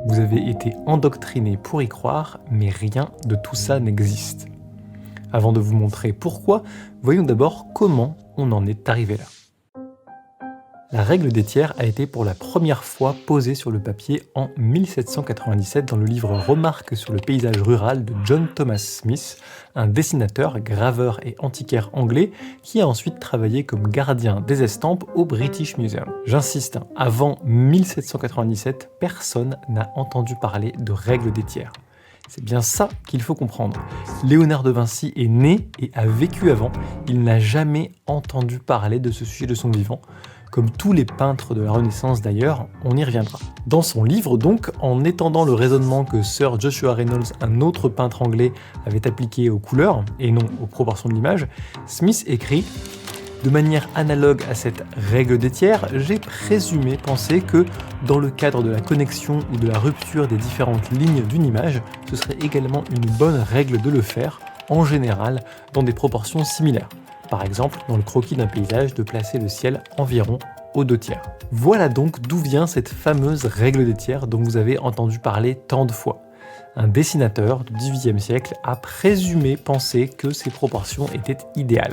Vous avez été endoctriné pour y croire, mais rien de tout ça n'existe. Avant de vous montrer pourquoi, voyons d'abord comment on en est arrivé là. La règle des tiers a été pour la première fois posée sur le papier en 1797 dans le livre Remarques sur le paysage rural de John Thomas Smith, un dessinateur, graveur et antiquaire anglais qui a ensuite travaillé comme gardien des estampes au British Museum. J'insiste, avant 1797, personne n'a entendu parler de règle des tiers. C'est bien ça qu'il faut comprendre. Léonard de Vinci est né et a vécu avant, il n'a jamais entendu parler de ce sujet de son vivant. Comme tous les peintres de la Renaissance d'ailleurs, on y reviendra. Dans son livre donc, en étendant le raisonnement que Sir Joshua Reynolds, un autre peintre anglais, avait appliqué aux couleurs et non aux proportions de l'image, Smith écrit « De manière analogue à cette règle des tiers, j'ai présumé penser que, dans le cadre de la connexion ou de la rupture des différentes lignes d'une image, ce serait également une bonne règle de le faire, en général, dans des proportions similaires. Par exemple, dans le croquis d'un paysage, de placer le ciel environ aux 2/3. Voilà donc d'où vient cette fameuse règle des tiers dont vous avez entendu parler tant de fois. Un dessinateur du XVIIIe siècle a présumé penser que ces proportions étaient idéales.